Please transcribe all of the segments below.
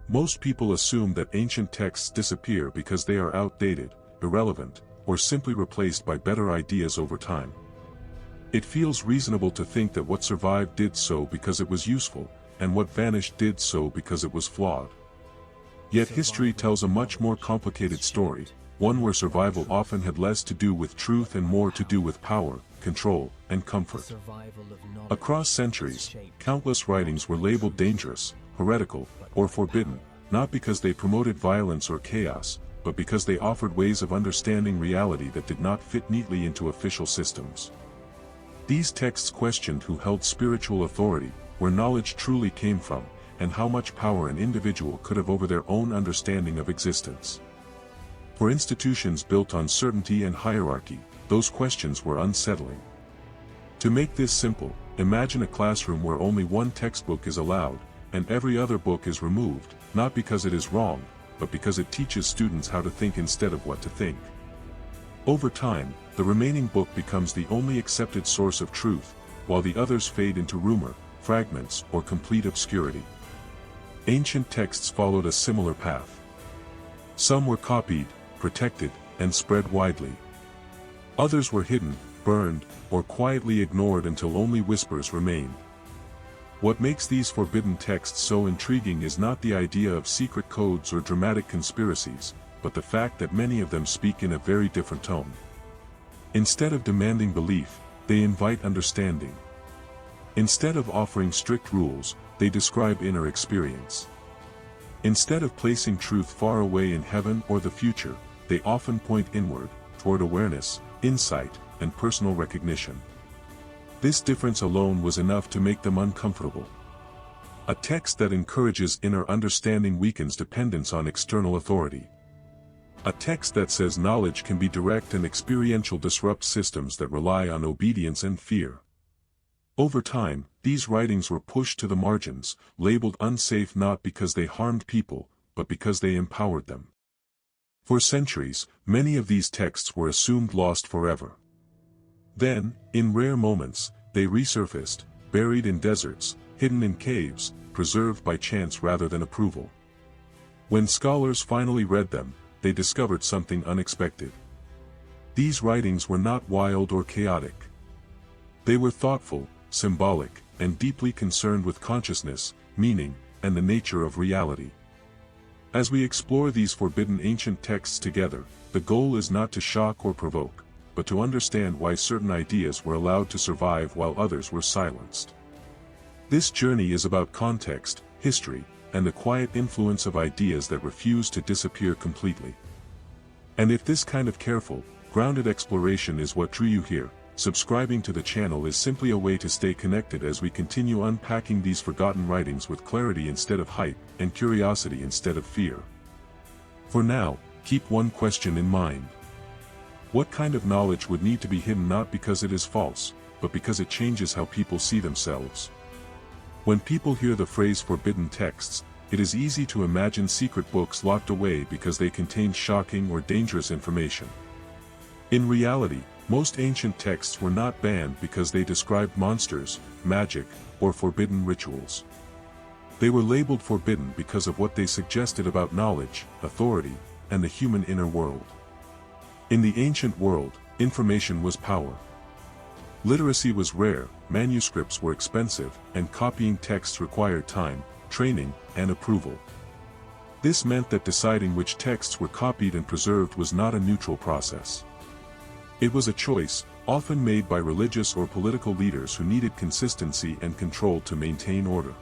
Most people assume that ancient texts disappear because they are outdated, irrelevant, or simply replaced by better ideas over time. It feels reasonable to think that what survived did so because it was useful, and what vanished did so because it was flawed. Yet history tells a much more complicated story, one where survival often had less to do with truth and more to do with power, control, and comfort. Across centuries, countless writings were labeled dangerous, heretical, or forbidden, not because they promoted violence or chaos, but because they offered ways of understanding reality that did not fit neatly into official systems. These texts questioned who held spiritual authority, where knowledge truly came from, and how much power an individual could have over their own understanding of existence. For institutions built on certainty and hierarchy, those questions were unsettling. To make this simple, imagine a classroom where only one textbook is allowed, and every other book is removed, not because it is wrong, but because it teaches students how to think instead of what to think. Over time, the remaining book becomes the only accepted source of truth, while the others fade into rumor, fragments, or complete obscurity. Ancient texts followed a similar path. Some were copied, protected, and spread widely. Others were hidden, burned, or quietly ignored until only whispers remained. What makes these forbidden texts so intriguing is not the idea of secret codes or dramatic conspiracies, but the fact that many of them speak in a very different tone. Instead of demanding belief, they invite understanding. Instead of offering strict rules, they describe inner experience. Instead of placing truth far away in heaven or the future, they often point inward, toward awareness, insight, and personal recognition. This difference alone was enough to make them uncomfortable. A text that encourages inner understanding weakens dependence on external authority. A text that says knowledge can be direct and experiential disrupts systems that rely on obedience and fear. Over time, these writings were pushed to the margins, labeled unsafe not because they harmed people, but because they empowered them. For centuries, many of these texts were assumed lost forever. Then, in rare moments, they resurfaced, buried in deserts, hidden in caves, preserved by chance rather than approval. When scholars finally read them, they discovered something unexpected. These writings were not wild or chaotic. They were thoughtful, symbolic, and deeply concerned with consciousness, meaning, and the nature of reality. As we explore these forbidden ancient texts together, the goal is not to shock or provoke, but to understand why certain ideas were allowed to survive while others were silenced. This journey is about context, history, and the quiet influence of ideas that refuse to disappear completely. And if this kind of careful, grounded exploration is what drew you here, subscribing to the channel is simply a way to stay connected as we continue unpacking these forgotten writings with clarity instead of hype, and curiosity instead of fear. For now, keep one question in mind. What kind of knowledge would need to be hidden not because it is false, but because it changes how people see themselves? When people hear the phrase forbidden texts, it is easy to imagine secret books locked away because they contain shocking or dangerous information. In reality, most ancient texts were not banned because they described monsters, magic, or forbidden rituals. They were labeled forbidden because of what they suggested about knowledge, authority, and the human inner world. In the ancient world, information was power. Literacy was rare, manuscripts were expensive, and copying texts required time, training, and approval. This meant that deciding which texts were copied and preserved was not a neutral process. It was a choice, often made by religious or political leaders who needed consistency and control to maintain order.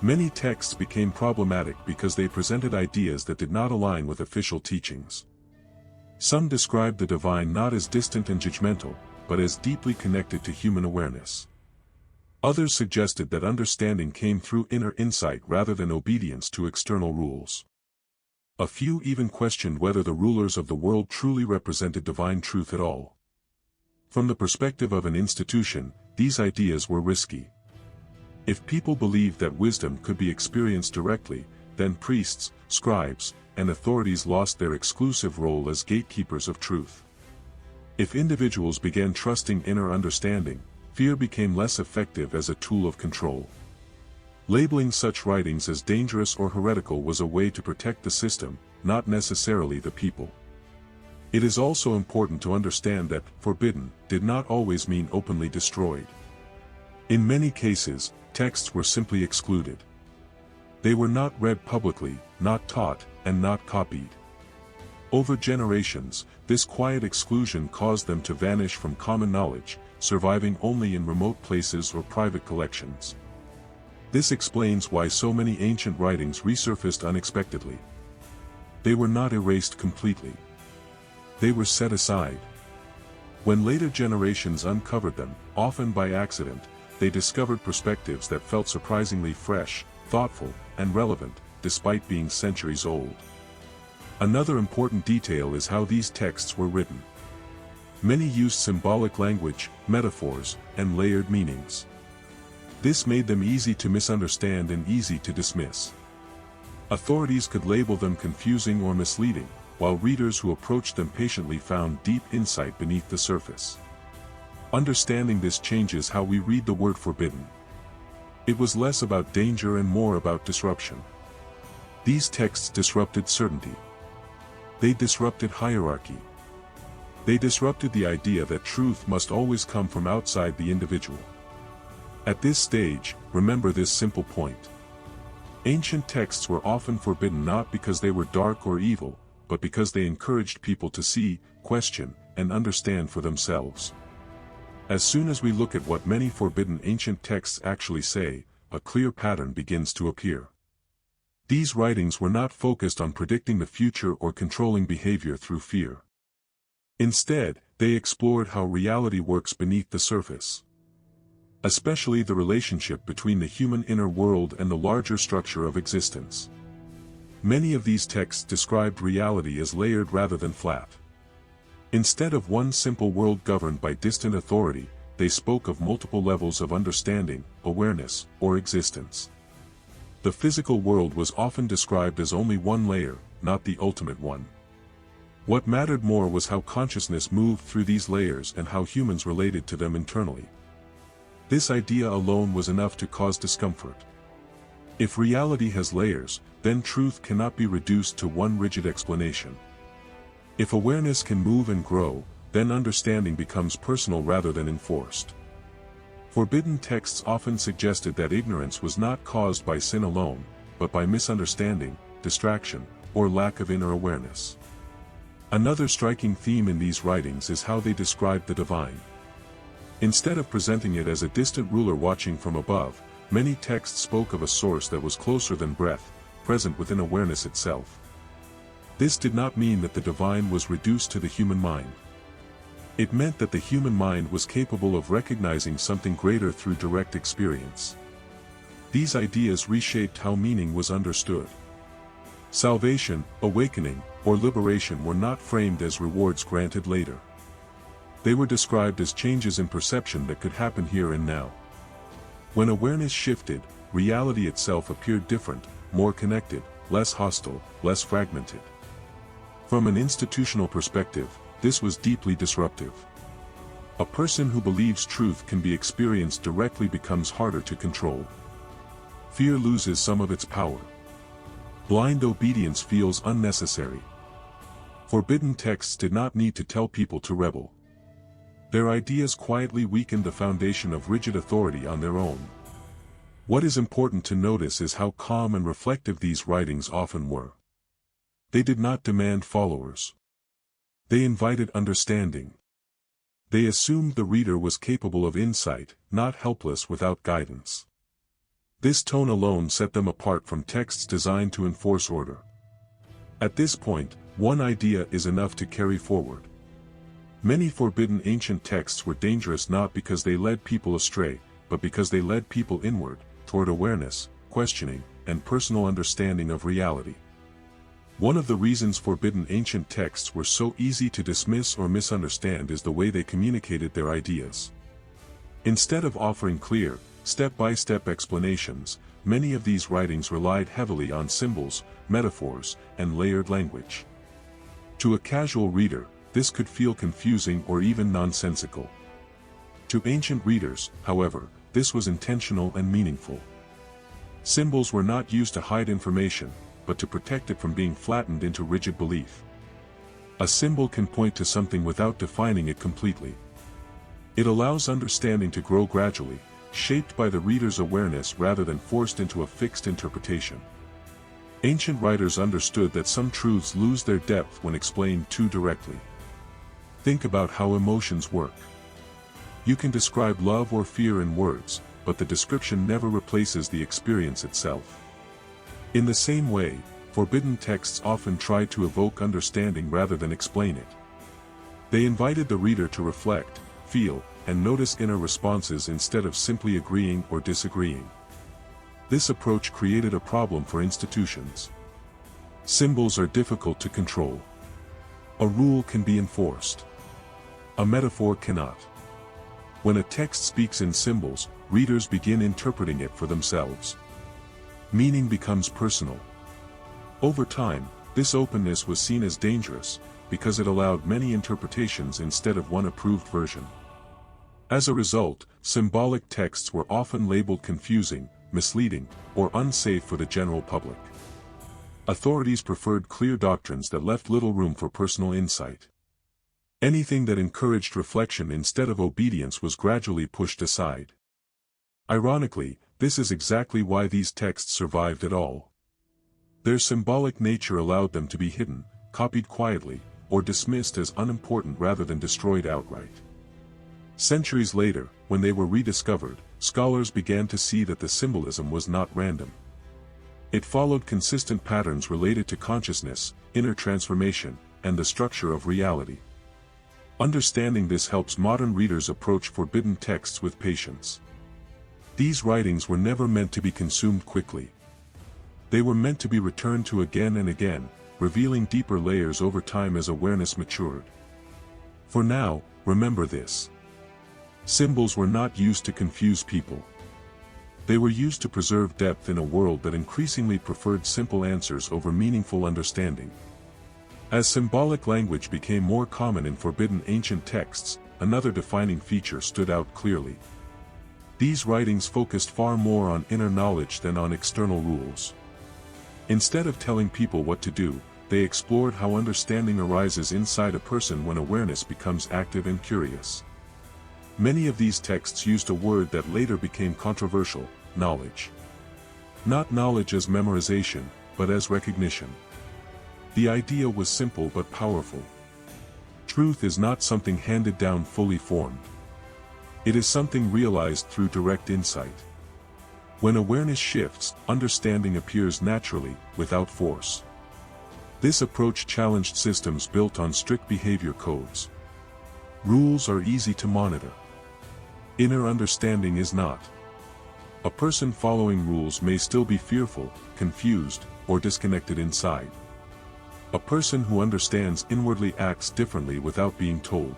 Many texts became problematic because they presented ideas that did not align with official teachings. Some described the divine not as distant and judgmental, but as deeply connected to human awareness. Others suggested that understanding came through inner insight rather than obedience to external rules. A few even questioned whether the rulers of the world truly represented divine truth at all. From the perspective of an institution, these ideas were risky. If people believed that wisdom could be experienced directly, then priests, scribes, and authorities lost their exclusive role as gatekeepers of truth. If individuals began trusting inner understanding, fear became less effective as a tool of control. Labeling such writings as dangerous or heretical was a way to protect the system, not necessarily the people. It is also important to understand that forbidden did not always mean openly destroyed. In many cases, texts were simply excluded. They were not read publicly, not taught, and not copied. Over generations, this quiet exclusion caused them to vanish from common knowledge, surviving only in remote places or private collections. This explains why so many ancient writings resurfaced unexpectedly. They were not erased completely. They were set aside. When later generations uncovered them, often by accident, they discovered perspectives that felt surprisingly fresh, thoughtful, and relevant, despite being centuries old. Another important detail is how these texts were written. Many used symbolic language, metaphors, and layered meanings. This made them easy to misunderstand and easy to dismiss. Authorities could label them confusing or misleading, while readers who approached them patiently found deep insight beneath the surface. Understanding this changes how we read the word forbidden. It was less about danger and more about disruption. These texts disrupted certainty. They disrupted hierarchy. They disrupted the idea that truth must always come from outside the individual. At this stage, remember this simple point. Ancient texts were often forbidden not because they were dark or evil, but because they encouraged people to see, question, and understand for themselves. As soon as we look at what many forbidden ancient texts actually say, a clear pattern begins to appear. These writings were not focused on predicting the future or controlling behavior through fear. Instead, they explored how reality works beneath the surface. Especially the relationship between the human inner world and the larger structure of existence. Many of these texts described reality as layered rather than flat. Instead of one simple world governed by distant authority, they spoke of multiple levels of understanding, awareness, or existence. The physical world was often described as only one layer, not the ultimate one. What mattered more was how consciousness moved through these layers and how humans related to them internally. This idea alone was enough to cause discomfort. If reality has layers, then truth cannot be reduced to one rigid explanation. If awareness can move and grow, then understanding becomes personal rather than enforced. Forbidden texts often suggested that ignorance was not caused by sin alone, but by misunderstanding, distraction, or lack of inner awareness. Another striking theme in these writings is how they described the divine. Instead of presenting it as a distant ruler watching from above, many texts spoke of a source that was closer than breath, present within awareness itself. This did not mean that the divine was reduced to the human mind. It meant that the human mind was capable of recognizing something greater through direct experience. These ideas reshaped how meaning was understood. Salvation, awakening, or liberation were not framed as rewards granted later. They were described as changes in perception that could happen here and now. When awareness shifted, reality itself appeared different, more connected, less hostile, less fragmented. From an institutional perspective, this was deeply disruptive. A person who believes truth can be experienced directly becomes harder to control. Fear loses some of its power. Blind obedience feels unnecessary. Forbidden texts did not need to tell people to rebel. Their ideas quietly weakened the foundation of rigid authority on their own. What is important to notice is how calm and reflective these writings often were. They did not demand followers. They invited understanding. They assumed the reader was capable of insight, not helpless without guidance. This tone alone set them apart from texts designed to enforce order. At this point, one idea is enough to carry forward. Many forbidden ancient texts were dangerous not because they led people astray, but because they led people inward, toward awareness, questioning, and personal understanding of reality. One of the reasons forbidden ancient texts were so easy to dismiss or misunderstand is the way they communicated their ideas. Instead of offering clear, step-by-step explanations, many of these writings relied heavily on symbols, metaphors, and layered language. To a casual reader, this could feel confusing or even nonsensical. To ancient readers, however, this was intentional and meaningful. Symbols were not used to hide information, but to protect it from being flattened into rigid belief. A symbol can point to something without defining it completely. It allows understanding to grow gradually, shaped by the reader's awareness rather than forced into a fixed interpretation. Ancient writers understood that some truths lose their depth when explained too directly. Think about how emotions work. You can describe love or fear in words, but the description never replaces the experience itself. In the same way, forbidden texts often tried to evoke understanding rather than explain it. They invited the reader to reflect, feel, and notice inner responses instead of simply agreeing or disagreeing. This approach created a problem for institutions. Symbols are difficult to control. A rule can be enforced. A metaphor cannot. When a text speaks in symbols, readers begin interpreting it for themselves. Meaning becomes personal. Over time, this openness was seen as dangerous, because it allowed many interpretations instead of one approved version. As a result, symbolic texts were often labeled confusing, misleading, or unsafe for the general public. Authorities preferred clear doctrines that left little room for personal insight. Anything that encouraged reflection instead of obedience was gradually pushed aside. Ironically, this is exactly why these texts survived at all. Their symbolic nature allowed them to be hidden, copied quietly, or dismissed as unimportant rather than destroyed outright. Centuries later, when they were rediscovered, scholars began to see that the symbolism was not random. It followed consistent patterns related to consciousness, inner transformation, and the structure of reality. Understanding this helps modern readers approach forbidden texts with patience. These writings were never meant to be consumed quickly. They were meant to be returned to again and again, revealing deeper layers over time as awareness matured. For now, remember this. Symbols were not used to confuse people. They were used to preserve depth in a world that increasingly preferred simple answers over meaningful understanding. As symbolic language became more common in forbidden ancient texts, another defining feature stood out clearly. These writings focused far more on inner knowledge than on external rules. Instead of telling people what to do, they explored how understanding arises inside a person when awareness becomes active and curious. Many of these texts used a word that later became controversial: knowledge. Not knowledge as memorization, but as recognition. The idea was simple but powerful. Truth is not something handed down fully formed. It is something realized through direct insight. When awareness shifts, understanding appears naturally, without force. This approach challenged systems built on strict behavior codes. Rules are easy to monitor. Inner understanding is not. A person following rules may still be fearful, confused, or disconnected inside. A person who understands inwardly acts differently without being told.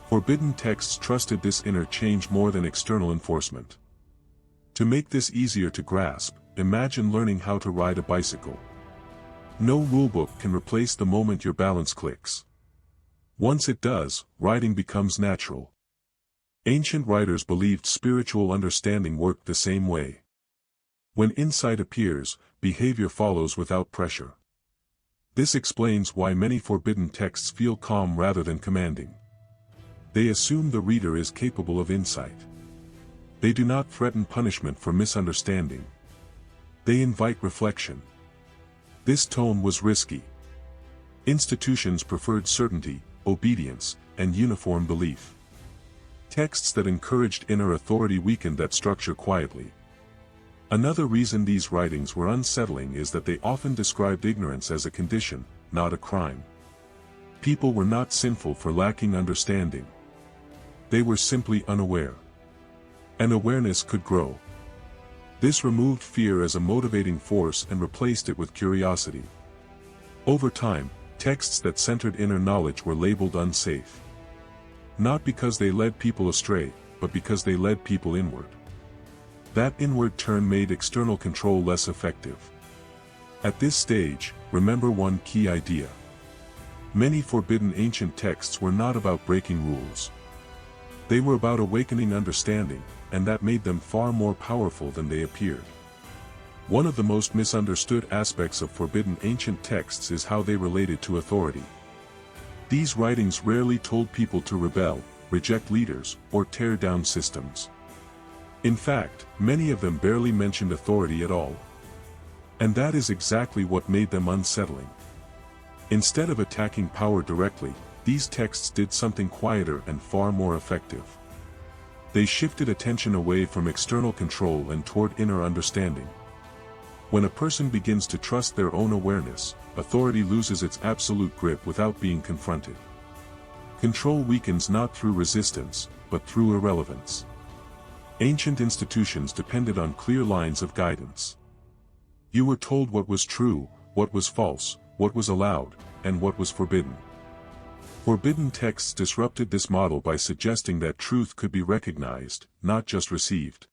Forbidden texts trusted this inner change more than external enforcement. To make this easier to grasp, imagine learning how to ride a bicycle. No rulebook can replace the moment your balance clicks. Once it does, riding becomes natural. Ancient writers believed spiritual understanding worked the same way. When insight appears, behavior follows without pressure. This explains why many forbidden texts feel calm rather than commanding. They assume the reader is capable of insight. They do not threaten punishment for misunderstanding. They invite reflection. This tone was risky. Institutions preferred certainty, obedience, and uniform belief. Texts that encouraged inner authority weakened that structure quietly. Another reason these writings were unsettling is that they often described ignorance as a condition, not a crime. People were not sinful for lacking understanding. They were simply unaware. And awareness could grow. This removed fear as a motivating force and replaced it with curiosity. Over time, texts that centered inner knowledge were labeled unsafe. Not because they led people astray, but because they led people inward. That inward turn made external control less effective. At this stage, remember one key idea. Many forbidden ancient texts were not about breaking rules. They were about awakening understanding, and that made them far more powerful than they appeared. One of the most misunderstood aspects of forbidden ancient texts is how they related to authority. These writings rarely told people to rebel, reject leaders, or tear down systems. In fact, many of them barely mentioned authority at all. And that is exactly what made them unsettling. Instead of attacking power directly, these texts did something quieter and far more effective. They shifted attention away from external control and toward inner understanding. When a person begins to trust their own awareness, authority loses its absolute grip without being confronted. Control weakens not through resistance, but through irrelevance. Ancient institutions depended on clear lines of guidance. You were told what was true, what was false, what was allowed, and what was forbidden. Forbidden texts disrupted this model by suggesting that truth could be recognized, not just received.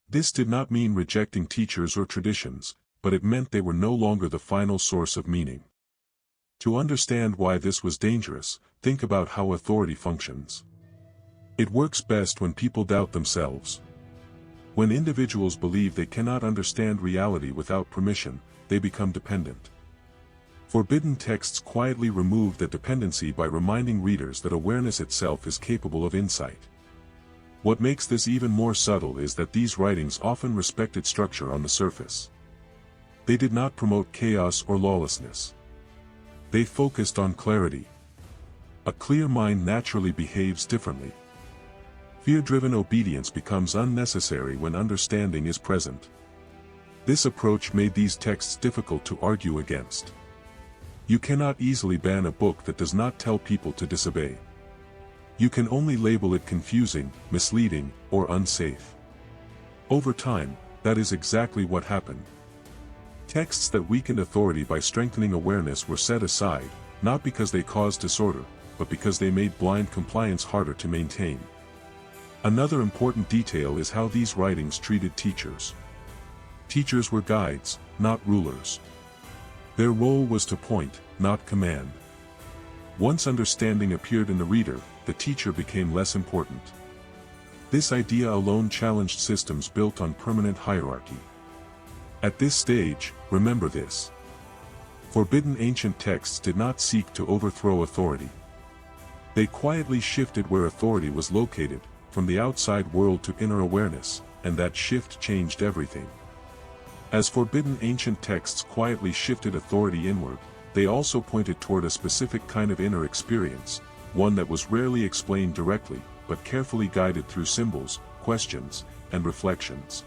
This did not mean rejecting teachers or traditions, but it meant they were no longer the final source of meaning. To understand why this was dangerous, think about how authority functions. It works best when people doubt themselves. When individuals believe they cannot understand reality without permission, they become dependent. Forbidden texts quietly remove that dependency by reminding readers that awareness itself is capable of insight. What makes this even more subtle is that these writings often respected structure on the surface. They did not promote chaos or lawlessness. They focused on clarity. A clear mind naturally behaves differently. Fear-driven obedience becomes unnecessary when understanding is present. This approach made these texts difficult to argue against. You cannot easily ban a book that does not tell people to disobey. You can only label it confusing, misleading, or unsafe. Over time, that is exactly what happened. Texts that weakened authority by strengthening awareness were set aside, not because they caused disorder, but because they made blind compliance harder to maintain. Another important detail is how these writings treated teachers. Teachers were guides, not rulers. Their role was to point, not command. Once understanding appeared in the reader, the teacher became less important. This idea alone challenged systems built on permanent hierarchy. At this stage, remember this. Forbidden ancient texts did not seek to overthrow authority. They quietly shifted where authority was located, from the outside world to inner awareness, and that shift changed everything. As forbidden ancient texts quietly shifted authority inward, they also pointed toward a specific kind of inner experience, one that was rarely explained directly, but carefully guided through symbols, questions, and reflections.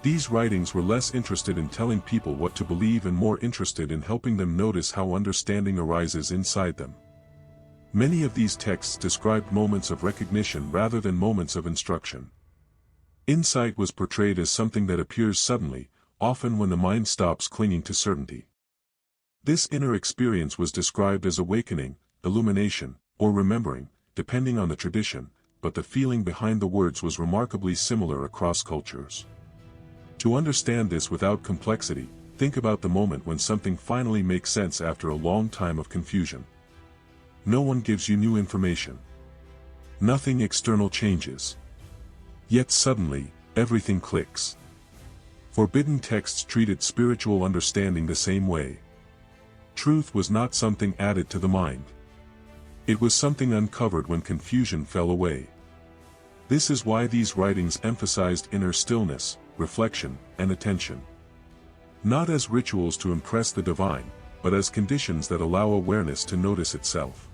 These writings were less interested in telling people what to believe and more interested in helping them notice how understanding arises inside them. Many of these texts described moments of recognition rather than moments of instruction. Insight was portrayed as something that appears suddenly, often when the mind stops clinging to certainty. This inner experience was described as awakening, illumination, or remembering, depending on the tradition, but the feeling behind the words was remarkably similar across cultures. To understand this without complexity, think about the moment when something finally makes sense after a long time of confusion. No one gives you new information. Nothing external changes. Yet suddenly, everything clicks. Forbidden texts treated spiritual understanding the same way. Truth was not something added to the mind. It was something uncovered when confusion fell away. This is why these writings emphasized inner stillness, reflection, and attention. Not as rituals to impress the divine, but as conditions that allow awareness to notice itself.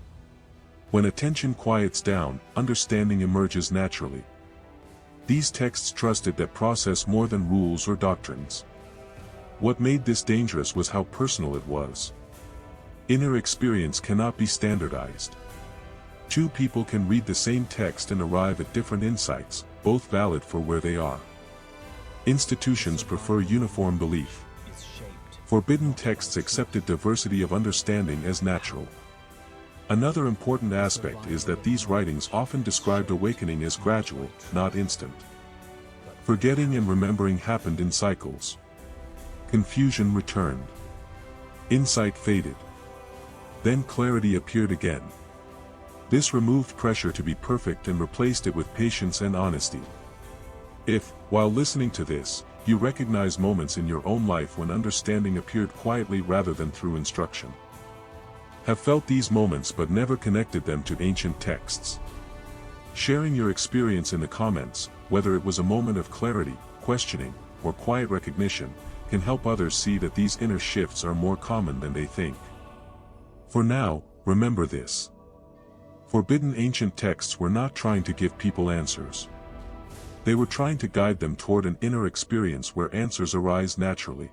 When attention quiets down, understanding emerges naturally. These texts trusted that process more than rules or doctrines. What made this dangerous was how personal it was. Inner experience cannot be standardized. Two people can read the same text and arrive at different insights, both valid for where they are. Institutions prefer uniform belief. Forbidden texts accepted diversity of understanding as natural. Another important aspect is that these writings often described awakening as gradual, not instant. Forgetting and remembering happened in cycles. Confusion returned. Insight faded. Then clarity appeared again. This removed pressure to be perfect and replaced it with patience and honesty. If, while listening to this, You recognize moments in your own life when understanding appeared quietly rather than through instruction. Have felt these moments but never connected them to ancient texts. Sharing your experience in the comments, whether it was a moment of clarity, questioning, or quiet recognition, can help others see that these inner shifts are more common than they think. For now, remember this. Forbidden ancient texts were not trying to give people answers. They were trying to guide them toward an inner experience where answers arise naturally.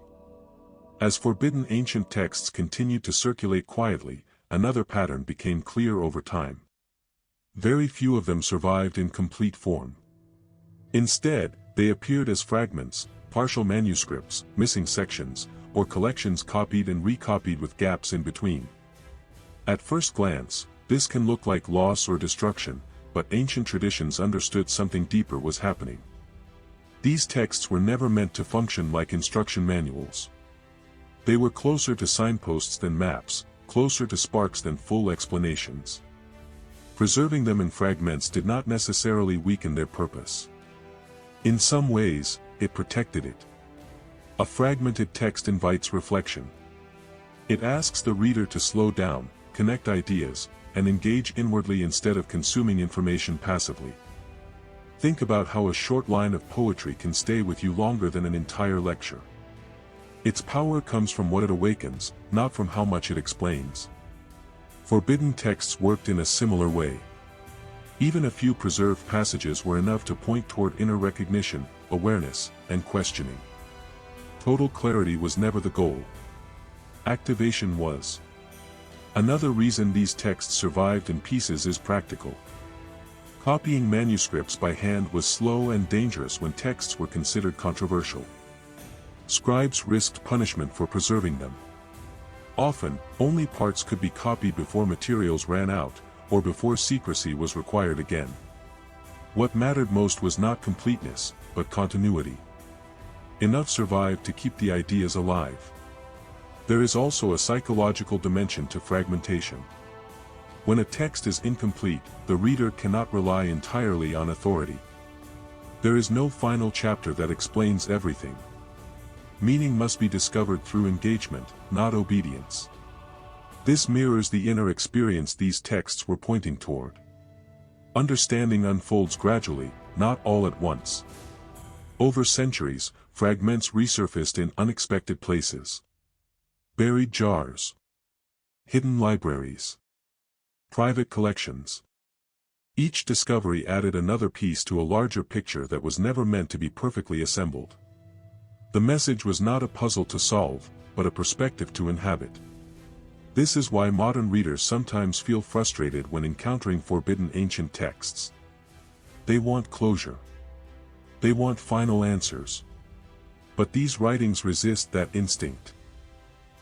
As forbidden ancient texts continued to circulate quietly, another pattern became clear over time. Very few of them survived in complete form. Instead, they appeared as fragments, partial manuscripts, missing sections, or collections copied and recopied with gaps in between. At first glance, this can look like loss or destruction, but ancient traditions understood something deeper was happening. These texts were never meant to function like instruction manuals. They were closer to signposts than maps, closer to sparks than full explanations. Preserving them in fragments did not necessarily weaken their purpose. In some ways, it protected it. A fragmented text invites reflection. It asks the reader to slow down, connect ideas, and engage inwardly instead of consuming information passively. Think about how a short line of poetry can stay with you longer than an entire lecture. Its power comes from what it awakens, not from how much it explains. Forbidden texts worked in a similar way. Even a few preserved passages were enough to point toward inner recognition, awareness, and questioning. Total clarity was never the goal. Activation was. Another reason these texts survived in pieces is practical. Copying manuscripts by hand was slow and dangerous when texts were considered controversial. Scribes risked punishment for preserving them. Often, only parts could be copied before materials ran out, or before secrecy was required again. What mattered most was not completeness, but continuity. Enough survived to keep the ideas alive. There is also a psychological dimension to fragmentation. When a text is incomplete, the reader cannot rely entirely on authority. There is no final chapter that explains everything. Meaning must be discovered through engagement, not obedience. This mirrors the inner experience these texts were pointing toward. Understanding unfolds gradually, not all at once. Over centuries, fragments resurfaced in unexpected places. Buried jars. Hidden libraries. Private collections. Each discovery added another piece to a larger picture that was never meant to be perfectly assembled. The message was not a puzzle to solve, but a perspective to inhabit. This is why modern readers sometimes feel frustrated when encountering forbidden ancient texts. They want closure. They want final answers. But these writings resist that instinct.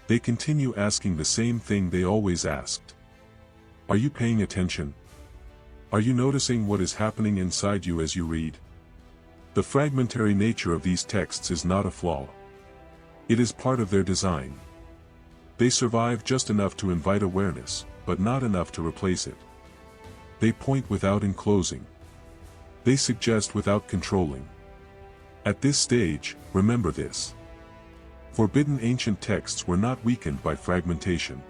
They continue asking the same thing they always asked. Are you paying attention? Are you noticing what is happening inside you as you read? The fragmentary nature of these texts is not a flaw. It is part of their design. They survive just enough to invite awareness, but not enough to replace it. They point without enclosing. They suggest without controlling. At this stage, remember this. Forbidden ancient texts were not weakened by fragmentation.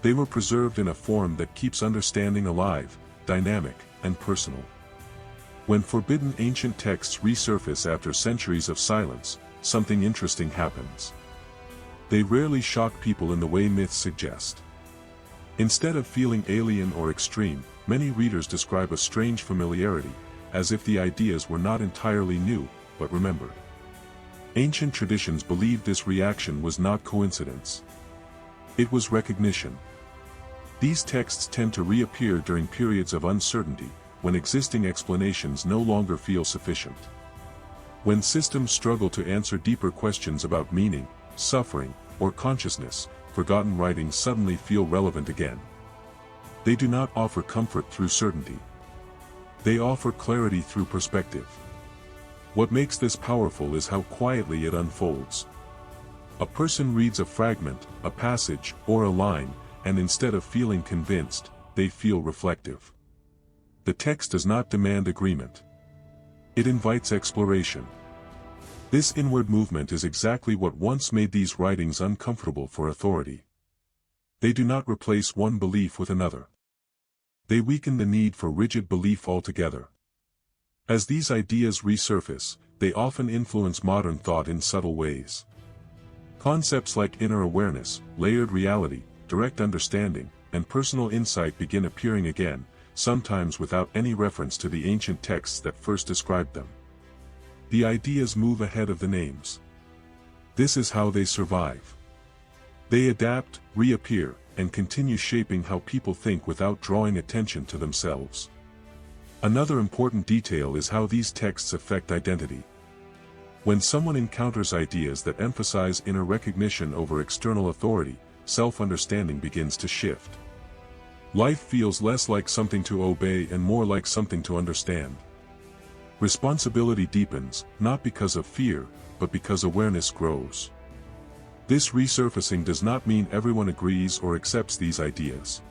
They were preserved in a form that keeps understanding alive, dynamic, and personal. When forbidden ancient texts resurface after centuries of silence, something interesting happens. They rarely shock people in the way myths suggest. Instead of feeling alien or extreme, many readers describe a strange familiarity, as if the ideas were not entirely new, but remembered. Ancient traditions believed this reaction was not coincidence. It was recognition. These texts tend to reappear during periods of uncertainty, when existing explanations no longer feel sufficient. When systems struggle to answer deeper questions about meaning, suffering, or consciousness, forgotten writings suddenly feel relevant again. They do not offer comfort through certainty. They offer clarity through perspective. What makes this powerful is how quietly it unfolds. A person reads a fragment, a passage, or a line, and instead of feeling convinced, they feel reflective. The text does not demand agreement. It invites exploration. This inward movement is exactly what once made these writings uncomfortable for authority. They do not replace one belief with another. They weaken the need for rigid belief altogether. As these ideas resurface, they often influence modern thought in subtle ways. Concepts like inner awareness, layered reality, direct understanding, and personal insight begin appearing again, sometimes without any reference to the ancient texts that first described them. The ideas move ahead of the names. This is how they survive. They adapt, reappear, and continue shaping how people think without drawing attention to themselves. Another important detail is how these texts affect identity. When someone encounters ideas that emphasize inner recognition over external authority, self-understanding begins to shift. Life feels less like something to obey and more like something to understand. Responsibility deepens, not because of fear, but because awareness grows. This resurfacing does not mean everyone agrees or accepts these ideas.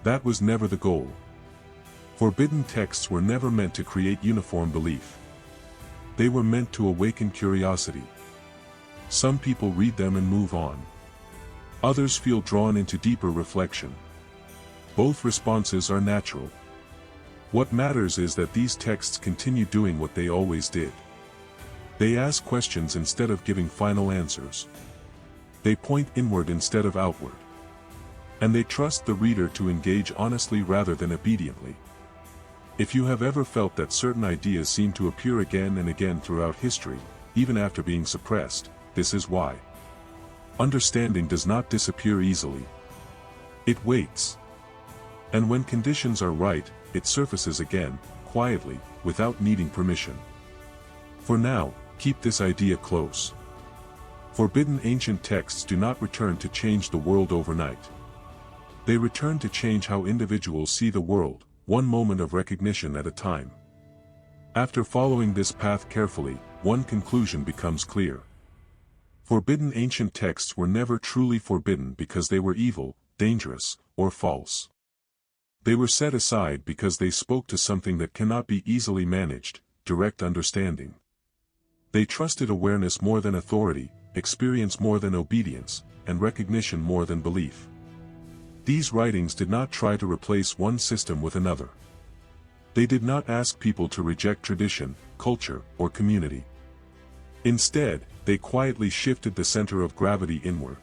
That was never the goal. Forbidden texts were never meant to create uniform belief. They were meant to awaken curiosity. Some people read them and move on. Others feel drawn into deeper reflection. Both responses are natural. What matters is that these texts continue doing what they always did. They ask questions instead of giving final answers. They point inward instead of outward. And they trust the reader to engage honestly rather than obediently. If you have ever felt that certain ideas seem to appear again and again throughout history, even after being suppressed, this is why. Understanding does not disappear easily. It waits. And when conditions are right, it surfaces again, quietly, without needing permission. For now, keep this idea close. Forbidden ancient texts do not return to change the world overnight. They return to change how individuals see the world, one moment of recognition at a time. After following this path carefully, one conclusion becomes clear. Forbidden ancient texts were never truly forbidden because they were evil, dangerous, or false. They were set aside because they spoke to something that cannot be easily managed, direct understanding. They trusted awareness more than authority, experience more than obedience, and recognition more than belief. These writings did not try to replace one system with another. They did not ask people to reject tradition, culture, or community. Instead, they quietly shifted the center of gravity inward.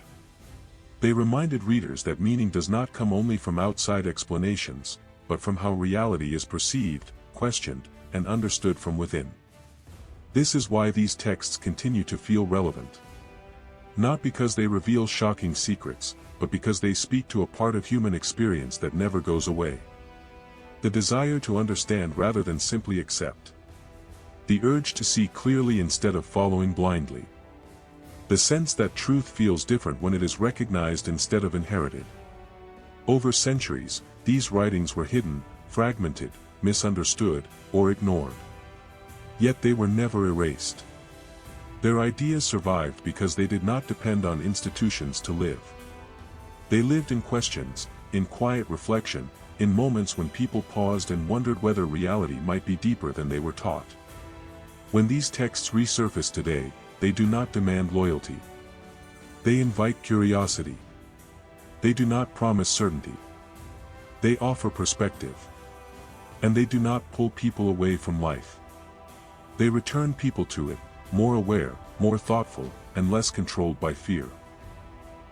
They reminded readers that meaning does not come only from outside explanations, but from how reality is perceived, questioned, and understood from within. This is why these texts continue to feel relevant. Not because they reveal shocking secrets, but because they speak to a part of human experience that never goes away. The desire to understand rather than simply accept. The urge to see clearly instead of following blindly. The sense that truth feels different when it is recognized instead of inherited. Over centuries, these writings were hidden, fragmented, misunderstood, or ignored. Yet they were never erased. Their ideas survived because they did not depend on institutions to live. They lived in questions, in quiet reflection, in moments when people paused and wondered whether reality might be deeper than they were taught. When these texts resurface today, they do not demand loyalty. They invite curiosity. They do not promise certainty. They offer perspective. And they do not pull people away from life. They return people to it, more aware, more thoughtful, and less controlled by fear.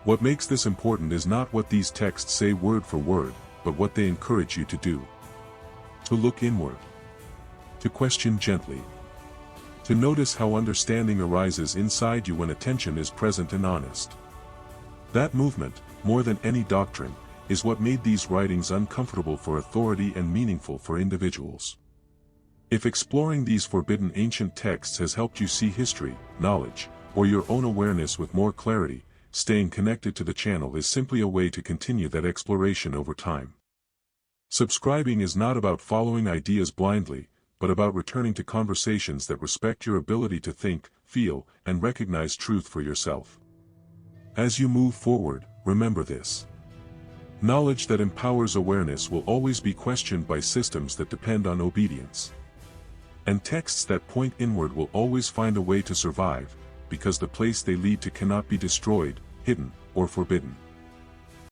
What makes this important is not what these texts say word for word, but what they encourage you to do. To look inward. To question gently. To notice how understanding arises inside you when attention is present and honest. That movement, more than any doctrine, is what made these writings uncomfortable for authority and meaningful for individuals. If exploring these forbidden ancient texts has helped you see history, knowledge, or your own awareness with more clarity, staying connected to the channel is simply a way to continue that exploration over time. Subscribing is not about following ideas blindly, but about returning to conversations that respect your ability to think, feel, and recognize truth for yourself. As you move forward, remember this. Knowledge that empowers awareness will always be questioned by systems that depend on obedience. And texts that point inward will always find a way to survive, because the place they lead to cannot be destroyed, hidden, or forbidden.